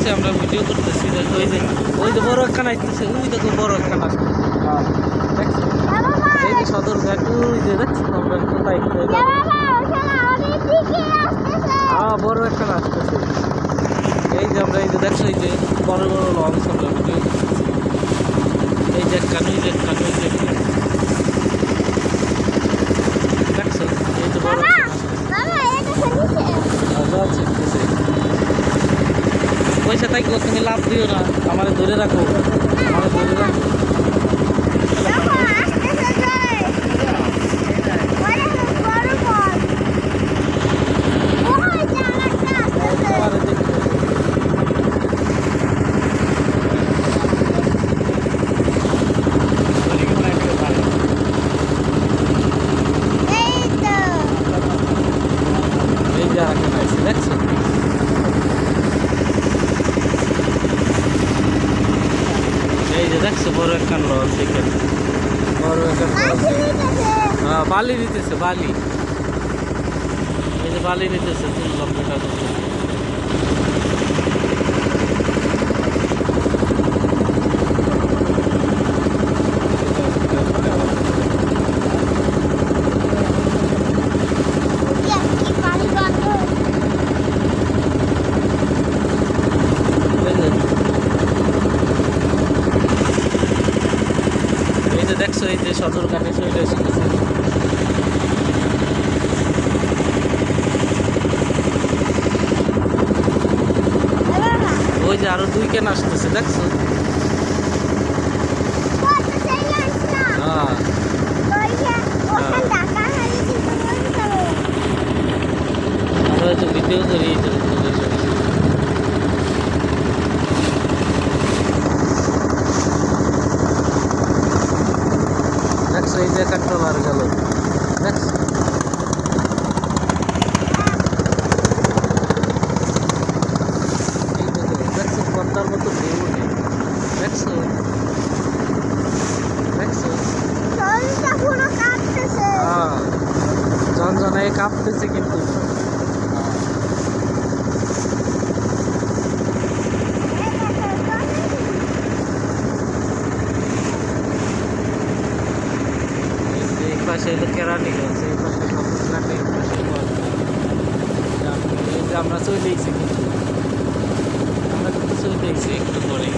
দেখছি আমরা ভিডিও করতেছি, দেখো ওই যে বড় একখানা আসতেছে, ওই দেখো বড় একখানা আসতেছে। দেখছো এই যে সদরঘাট, ওই যে দেখছো আমরা কোথায় হ্যাঁ বড় একখানা আসতেছে। এই যে আমরা এই যে দেখছো এই যে বড় বড় লঞ্চ আমরা ভিডিও করতেছি। এই যে একখান, ওই যে একখান, ওই যে একখান দেখছো, এই যে বড় পয়সা তাই তুমি লাভ দিও না, আমার ধরে রাখো, আমার ধরে রাখো। এই যে আরেকটা আছে দেখছো, এই যে দেখছো বড় একখান লঞ্চ, এখানে বড় একখান লঞ্চ। হ্যাঁ বালি নিতেছে, বালি, এই যে বালি নিতেছে 3 লক্ষ টাকা। এই যে দেখছো এই যে সদরঘাটে চলে এসেছে। ওই যে আরো 2 কেন আসতেছে দেখছো। হ্যাঁ আমরা তো ভিডিও করি এই জন্য। দেখছো এই যে কাট্টলার গেল দেখছো, এই দেখছো পদ্মার মতো ঢেউ ওঠে দেখছো, দেখছো হ্যাঁ ঝনঝনায় কাঁপতেছে কিন্তু। এই পাশে হলো কেরানীগঞ্জ, এই পাশে সদরঘাট, এই পাশে এই যে আমরা চলে এসেছি কিন্তু, আমরা কিন্তু চলে এসেছি একটু পরে।